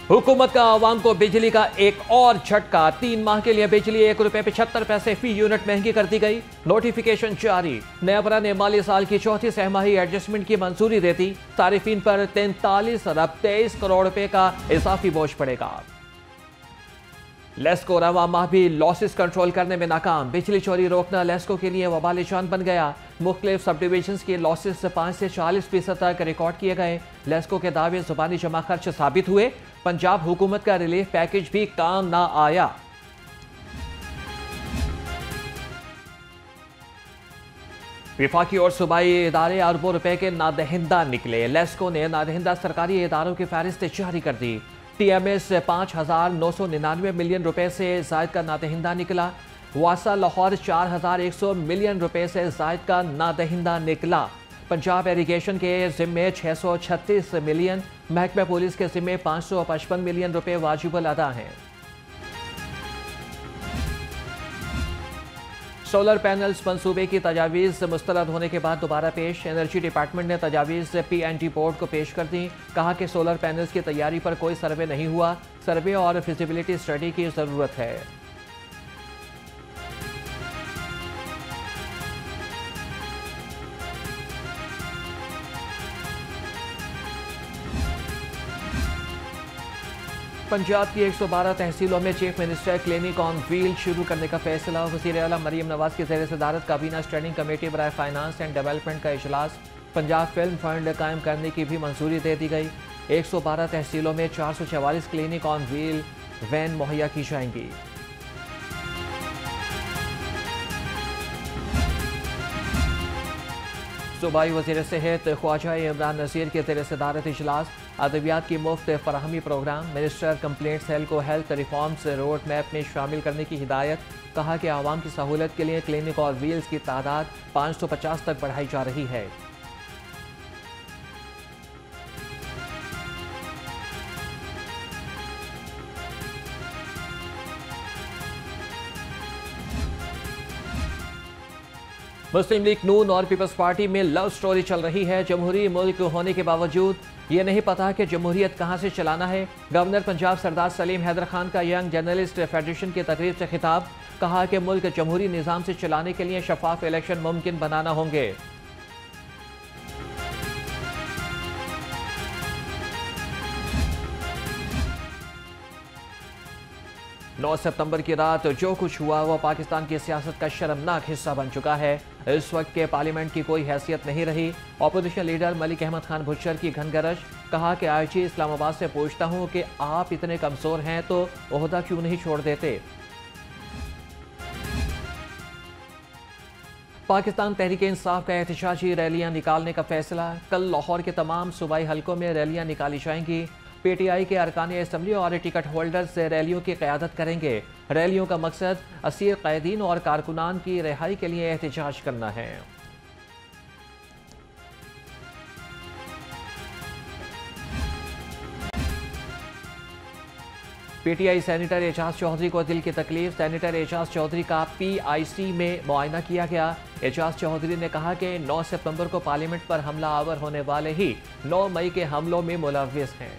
हुकूमत का आवाम को बिजली का एक और झटका। 3 माह के लिए बिजली ₹1.75 फी यूनिट महंगी कर दी गई। नोटिफिकेशन जारी। नेपरा ने माली साल की चौथी सहमाही एडजस्टमेंट की मंजूरी दे दी। सारिफीन पर 43 अरब 23 करोड़ रुपए का इजाफी बोझ पड़ेगा। लेस्को रवा माह भी लॉसेस कंट्रोल करने में नाकाम। बिजली चोरी रोकना लेस्को के लिए वबाल जान बन गया। मुख्तलिफ सब डिविजन्स के लॉसेस 5 से 40% तक रिकॉर्ड किए गए। लेस्को के दावे जुबानी जमा खर्च साबित हुए। पंजाब हुकूमत का रिलीफ पैकेज भी काम ना आया। विफाकी और सूबाई इदारे अरबों रुपए के नादहिंदा निकले। लेस्को ने नादहिंदा सरकारी इदारों की फहरिस्त जारी कर दी। TMS 5,999 मिलियन रुपए से जायद का नादहिंदा निकला। वासा लाहौर 4,100 मिलियन रुपए से जायद का नादहिंदा निकला। पंजाब इरिगेशन के जिम्मे 636 मिलियन, महकमा पुलिस के जिम्मे 555 मिलियन रुपए वाजिबुल अदा हैं। सोलर पैनल्स मंसूबे की तजावीज़ मुस्तरद होने के बाद दोबारा पेश। एनर्जी डिपार्टमेंट ने तजावीज़ PNG बोर्ड को पेश कर दी। कहा कि सोलर पैनल्स की तैयारी पर कोई सर्वे नहीं हुआ। सर्वे और फिजिबिलिटी स्टडी की ज़रूरत है। पंजाब की 112 तहसीलों में chief minister clinic on wheel शुरू करने का फैसला। वज़ीर आला मरियम नवाज की ज़ेर सदारत काबीना स्टैंडिंग कमेटी बराए फाइनेंस एंड डेवलपमेंट का इजलास। पंजाब फिल्म फंड कायम करने की भी मंजूरी दे दी गई। 112 तहसीलों में 444 क्लिनिक ऑन व्हील वैन मुहैया की जाएंगी। सूबाई वज़ीर सेहत ख्वाजा इमरान नज़ीर के ज़ेर सदारत इजलास। अद्वियात की मुफ्त फराहमी प्रोग्राम। मिनिस्टर कंप्लेंट सेल को हेल्थ रिफॉर्म्स रोड मैप में शामिल करने की हिदायत। कहा कि आवाम की सहूलत के लिए क्लिनिक और व्हील्स की तादाद 550 तक बढ़ाई जा रही है। मुस्लिम लीग नून और पीपल्स पार्टी में लव स्टोरी चल रही है। जमहूरी मुल्क होने के बावजूद ये नहीं पता कि जमहूरियत कहां से चलाना है। गवर्नर पंजाब सरदार सलीम हैदर खान का यंग जर्नलिस्ट फेडरेशन की तकरीब से खिताब। कहा कि मुल्क जमहूरी निज़ाम से चलाने के लिए शफाफ इलेक्शन मुमकिन बनाना होंगे। 9 सितंबर की रात जो कुछ हुआ वह पाकिस्तान की सियासत का शर्मनाक हिस्सा बन चुका है। इस वक्त के पार्लियामेंट की कोई हैसियत नहीं रही। अपोजिशन लीडर मलिक अहमद खान भुच्चर की घनगरज। कहा कि IG इस्लामाबाद से पूछता हूं कि आप इतने कमजोर हैं तो ओहदा क्यों नहीं छोड़ देते। पाकिस्तान तहरीक इंसाफ का एहतजाजी रैलियां निकालने का फैसला। कल लाहौर के तमाम सूबाई हलकों में रैलियां निकाली जाएंगी। PTI के अरकान असम्बली और टिकट होल्डर्स रैलियों की क़यादत करेंगे। रैलियों का मकसद असीर कैदीन और कारकुनान की रिहाई के लिए एहतजाज करना है। PTI सेनेटर एजाज चौधरी को दिल की तकलीफ। सेनेटर एजाज चौधरी का PIC में मुआयना किया गया। एजाज चौधरी ने कहा कि 9 सितंबर को पार्लियामेंट पर हमला आवर होने वाले ही 9 मई के हमलों में मुलव्विस हैं।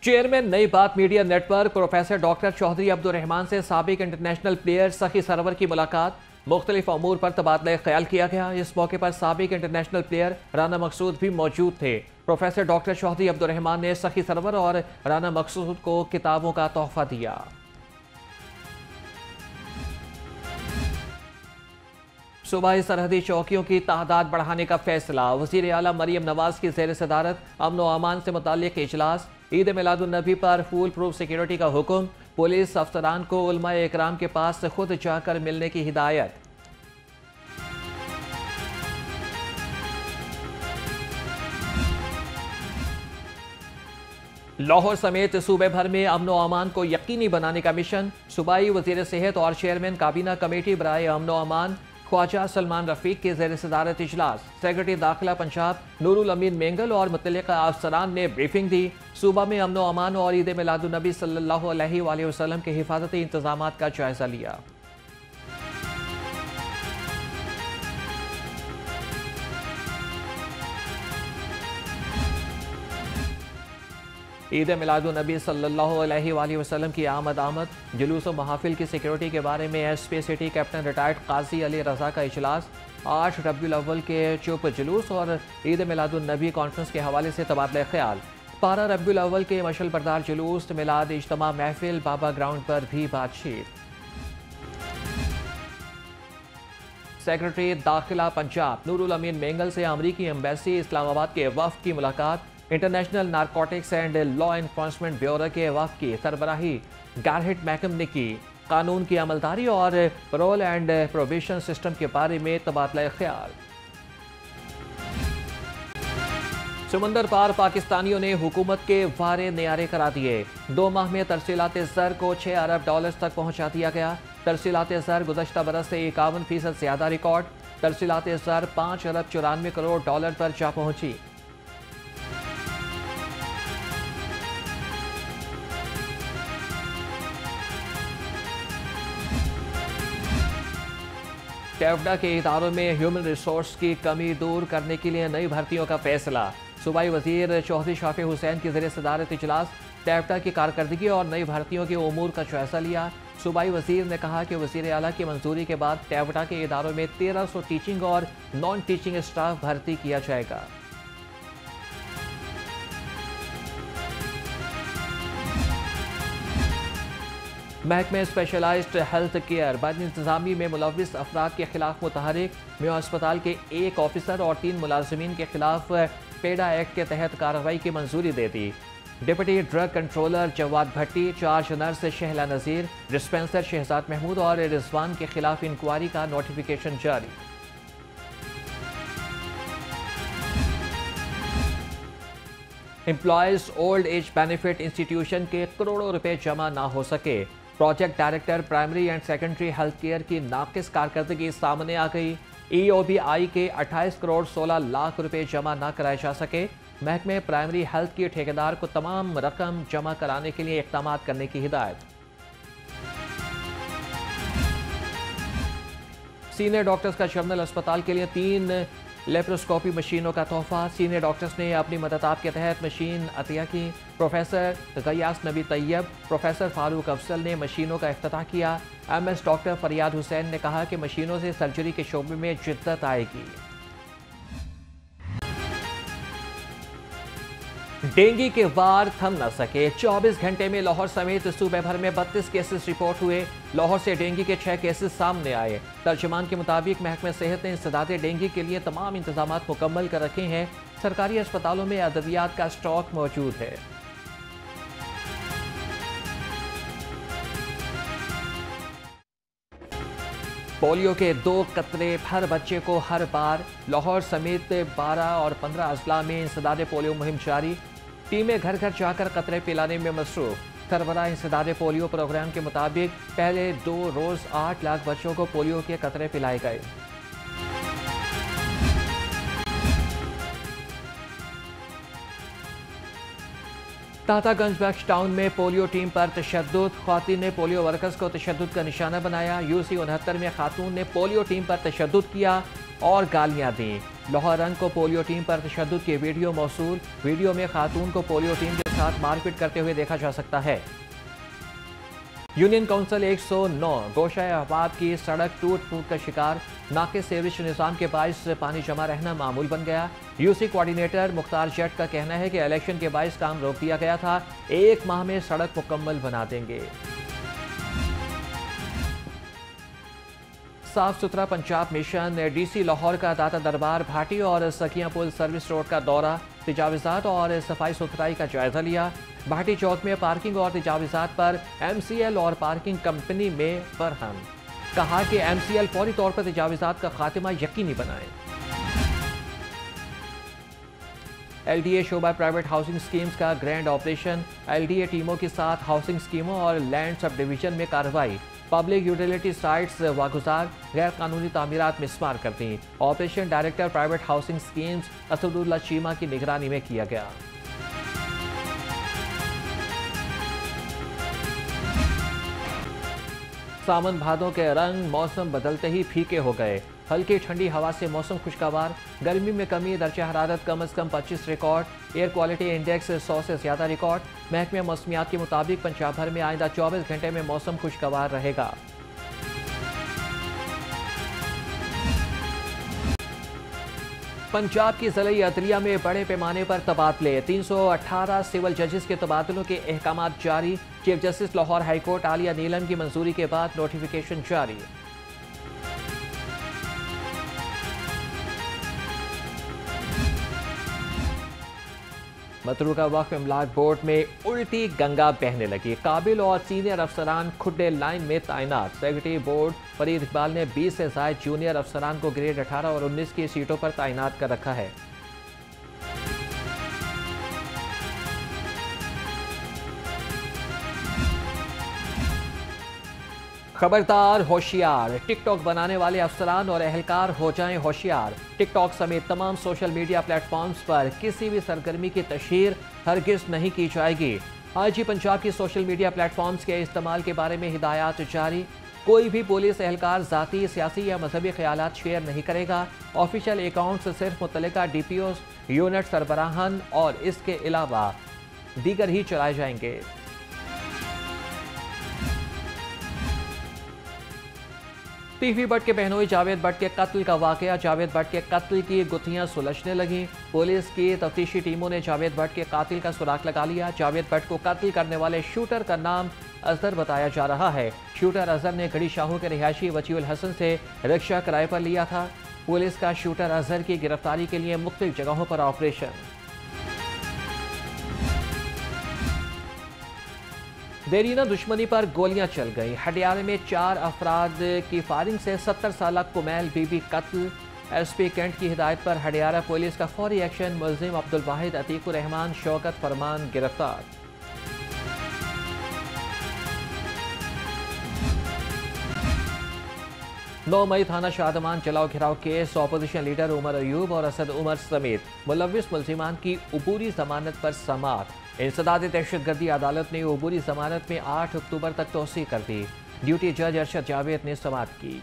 Chairman Nai Baat media network professor doctor Chaudhry Abdurrahman से साबिक इंटरनेशनल प्लेयर सखी सरवर की मुलाकात। मुख्तलिफ अमूर पर तबादला ख्याल किया गया। इस मौके पर साबिक इंटरनेशनल प्लेयर राना मकसूद भी मौजूद थे। प्रोफेसर डॉक्टर चौधरी अब्दुर्रहमान ने सखी सरवर और राना मकसूद को किताबों का तोहफा दिया। सूबाई सरहदी चौकियों की तादाद बढ़ाने का फैसला। वज़ीर आला मरियम नवाज की ज़ेर सदारत अमन व अमान से मुताल्लिक इजलास। ईद मिलादुन्नबी पर फूल प्रूफ सिक्योरिटी का हुक्म। पुलिस अफसरान को उलमाए इकराम के पास खुद जाकर मिलने की हिदायत। लाहौर समेत सूबे भर में अमन व अमान को यकीनी बनाने का मिशन। सूबाई वज़ीर सेहत और चेयरमैन काबीना कमेटी बराए अमन व अमान ख्वाजा सलमान रफीक के ज़ेर सदारत इजलास। सेक्रेटरी दाखिला पंजाब नूरुल अमीन मेंगल और मुतल्लिका अफसरान ने ब्रीफिंग दी। सूबा में अमन व अमान और ईद मिलादुन्नबी सल्लल्लाहु अलैहि वसल्लम के हिफाजती इंतजामात का जायजा लिया। ईद मिलादुन्नबी सल्लल्लाहु अलैहि वसल्लम की आमद जुलूस व महाफिल की सिक्योरिटी के बारे में एसपी सिटी कैप्टन रिटायर्ड काजी अली रजा का इजलास। 8 रबीउल अव्वल के चुप जुलूस और ईद मिलादुन्नबी कॉन्फ्रेंस के हवाले से तबादला ख्याल। 12 रबीउल अव्वल के मशल बरदार जुलूस, मिलाद, इज्तिमा, महफिल, बाबा ग्राउंड पर भी बातचीत। सेक्रेटरी दाखिला पंजाब नूरुल अमीन मेंगल से अमरीकी एम्बेसी इस्लामाबाद के वफ्द की मुलाकात। International narcotics and law enforcement bureau के वफ्द की सरबराही गारहिट महकम ने की। कानून की अमलदारी और पैरोल एंड प्रोबेशन सिस्टम के बारे में तबादला ख्याल। समंदर पार पाकिस्तानियों ने हुकूमत के वारे न्यारे करा दिए। 2 माह में तरसीलात ज़र को 6 अरब डॉलर तक पहुंचा दिया गया। तरसीलात ज़र गुज़श्ता बरस से 51% ज्यादा रिकॉर्ड। तरसीलात ज़र 5 अरब 94 करोड़ डॉलर पर जा पहुंची। टेवडा के इदारों में ह्यूमन रिसोर्स की कमी दूर करने के लिए नई भर्तियों का फैसला। सूबाई वजीर चौधरी शाफी हुसैन की ज़रिए सदारत इजलास। टेवडा की कारकर्दगी और नई भर्तियों के उमूर का जायजा लिया। सूबाई वजीर ने कहा कि वजीर आला की मंजूरी के बाद टेवडा के इदारों में 1300 टीचिंग और नॉन टीचिंग स्टाफ भर्ती किया जाएगा। महकमे स्पेशलाइज्ड हेल्थ केयर बद इंतजामी में मुलविस अफराद के खिलाफ मुतहरिक। मेयो अस्पताल के 1 ऑफिसर और 3 मुलाजमीन के खिलाफ पेडा एक्ट के तहत कार्रवाई की मंजूरी दे दी। डिप्टी ड्रग कंट्रोलर जवाद भट्टी, चार्ज नर्स शहला नज़ीर, डिस्पेंसर शहजाद महमूद और रिजवान के खिलाफ इंक्वायरी का नोटिफिकेशन जारी। Employees old age benefit institution के करोड़ों रुपए जमा ना हो सके। Project director primary and secondary health care की नाकिस कारकर्दगी सामने आ गई। EOBI के 28 करोड़ 16 लाख रुपए जमा ना कराए जा सके। महकमे प्राइमरी हेल्थ के ठेकेदार को तमाम रकम जमा कराने के लिए इक़दाम करने की हिदायत। सीनियर डॉक्टर्स का जनरल अस्पताल के लिए 3 लेप्रोस्कोपी मशीनों का तोहफा। सीनियर डॉक्टर्स ने अपनी मदद के तहत मशीन अतिया की। प्रोफेसर गयास नबी तैयब, प्रोफेसर फारूक अफसल ने मशीनों का इफ्तिताह किया। MS डॉक्टर फरियाद हुसैन ने कहा कि मशीनों से सर्जरी के शोबे में जिद्दत आएगी। डेंगू के वार थम न सके। 24 घंटे में लाहौर समेत सूबे भर में 32 केसेस रिपोर्ट हुए। लाहौर से डेंगू के 6 केसेस सामने आए। तर्जुमान के मुताबिक महकमे सेहत ने इंसदादे डेंगू के लिए तमाम इंतजाम मुकम्मल कर रखे हैं। सरकारी अस्पतालों में अद्वियात का स्टॉक मौजूद है। पोलियो के 2 कतरे हर बच्चे को हर बार। लाहौर समेत 12 और 15 अजला में इंसदादे पोलियो मुहिम जारी। टीमें घर घर जाकर कतरे पिलाने में मसरूफ। सरबराह इंसदादे पोलियो प्रोग्राम के मुताबिक पहले 2 रोज 8 लाख बच्चों को पोलियो के कतरे पिलाए गए। तातागंज बख्श टाउन में पोलियो टीम पर तशद्दुद। ख्वातीन ने पोलियो वर्कर्स को तशद्दुद का निशाना बनाया। UC 69 में खातून ने पोलियो टीम पर तशद्दुद किया और गालियां दी। लाहौर रंग को पोलियो टीम पर तशद्दुद की वीडियो मौसूल। वीडियो में खातून को पोलियो टीम के साथ मारपीट करते हुए देखा जा सकता है। यूनियन काउंसिल 109 गोशा अहबाब की सड़क टूट फूट का शिकार। नाके सेवरेज निज़ाम के बाइस पानी जमा रहना मामूल बन गया। UC कोऑर्डिनेटर मुख्तार जट का कहना है कि इलेक्शन के बाइस काम रोक दिया गया था। 1 माह में सड़क मुकम्मल बना देंगे। साफ सुथरा पंजाब मिशन। DC लाहौर का दाता दरबार, भाटी और सकिया पुल सर्विस रोड का दौरा। तजावीज़ात और सफाई सुथराई का जायजा लिया। भाटी चौक में पार्किंग और तजावीज़ात पर MCL और पार्किंग कंपनी में बरहम। कहा कि MCL फौरी तौर पर तजावीज़ात का खात्मा यकीनी बनाए। LDA शोबा प्राइवेट हाउसिंग स्कीम्स का ग्रैंड ऑपरेशन। LDA टीमों के साथ हाउसिंग स्कीमों और लैंड सब डिवीजन में कार्रवाई। पब्लिक यूटिलिटी साइट्स वागुजार गैर कानूनी तामीरात मिसमार कर दी। Operation director private housing schemes Asadullah Cheema की निगरानी में किया गया। सावन भादों के रंग मौसम बदलते ही फीके हो गए। हल्की ठंडी हवा से मौसम खुशगवार, गर्मी में कमी, दर्जा हरारत कम से कम 25 रिकॉर्ड, एयर क्वालिटी इंडेक्स 100 से ज़्यादा रिकॉर्ड। महकमे मौसमियात के मुताबिक पंजाब भर में आइंदा 24 घंटे में मौसम खुशगवार रहेगा। पंजाब की ज़िला अदलिया में बड़े पैमाने पर तबादले, 318 सिविल जजेस के तबादलों के अहकाम जारी। चीफ जस्टिस लाहौर हाईकोर्ट आलिया नीलम की मंजूरी के बाद नोटिफिकेशन जारी। मतरूका वक्फ इमलाक बोर्ड में उल्टी गंगा बहने लगी, काबिल और सीनियर अफसरान खुड्डे लाइन में तैनात। सेक्रेटरी बोर्ड फरीद इकबाल ने 20 से ज़ायद जूनियर अफसरान को ग्रेड 18 और 19 की सीटों पर तैनात कर रखा है। खबरदार होशियार, टिकटॉक बनाने वाले अफसरान और एहलकार हो जाएं होशियार। टिकटॉक समेत तमाम सोशल मीडिया प्लेटफॉर्म्स पर किसी भी सरगर्मी की तशहीर हरगिज नहीं की जाएगी। आईजी पंजाब की सोशल मीडिया प्लेटफॉर्म्स के इस्तेमाल के बारे में हिदायत जारी। कोई भी पुलिस एहलकार ज़ाती, सियासी या मजहबी ख्यालात शेयर नहीं करेगा। ऑफिशियल अकाउंट से सिर्फ मुतल्लिका DPOs, यूनिट सरबराहान और इसके अलावा दीगर ही चलाए जाएंगे। टीवी भट्ट के बहनोई जावेद भट्ट के कत्ल का वाकया, जावेद भट्ट के कत्ल की गुत्थियां सुलझने लगी। पुलिस की तफ्तीशी टीमों ने जावेद भट्ट के कातिल का सुराग लगा लिया। जावेद भट्ट को कत्ल करने वाले शूटर का नाम अजहर बताया जा रहा है। शूटर अजहर ने गढ़ी शाहू के रिहायशी वजीउल हसन से रिक्शा किराए पर लिया था। पुलिस का शूटर अजहर की गिरफ्तारी के लिए मुख्तलिफ जगहों पर ऑपरेशन। देरीना दुश्मनी पर गोलियां चल गई, हडियाले में 4 अफराद की फायरिंग से 70 साल कुमैल बीबी कत्ल। SP कैंट की हिदायत पर हडियाला पुलिस का फौरी एक्शन, मुलजिम अब्दुल वाहिद, अतीकुर रहमान, शौकत फरमान गिरफ्तार। नौ मई थाना शादमान जलाओ घिराव case, opposition leader Umar Ayub और असद उमर समेत मुलविस मुलजिमान की उबूरी जमानत पर समाअत। इंसदाद दहशतगर्दी अदालत ने उबूरी जमानत में 8 अक्टूबर तक तोसी कर दी। ड्यूटी जज अरशद जावेद ने समाअत की।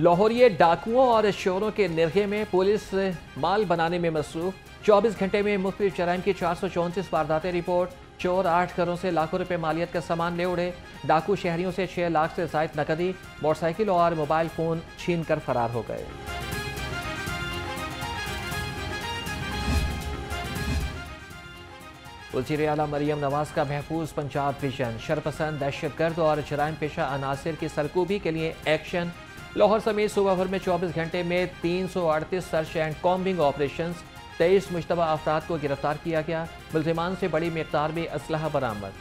लाहौरिये डाकुओं और चोरों के निर्गे में, पुलिस माल बनाने में मसरूफ। 24 घंटे में मुख्तलिफ जराइम की 434 वारदातें रिपोर्ट। चोर 8 घरों से लाखों रुपए मालियत का सामान ले उड़े। डाकू शहरियों से 6 लाख से ज़ायद नकदी, मोटरसाइकिल और मोबाइल फ़ोन छीन कर फरार हो गए। वज़ीर आला मरियम नवाज का महफूज पंजाब विजन, शरपसंद, दहशतगर्द और जराइम पेशा अनासिर की सरकूबी के लिए एक्शन। लाहौर समेत सूबा भर में 24 घंटे में 338 search and combing operation. 23 Mushtaba अफराद को गिरफ्तार किया गया। मुल्जिमान से बड़ी मिकदार में असलहा बरामद।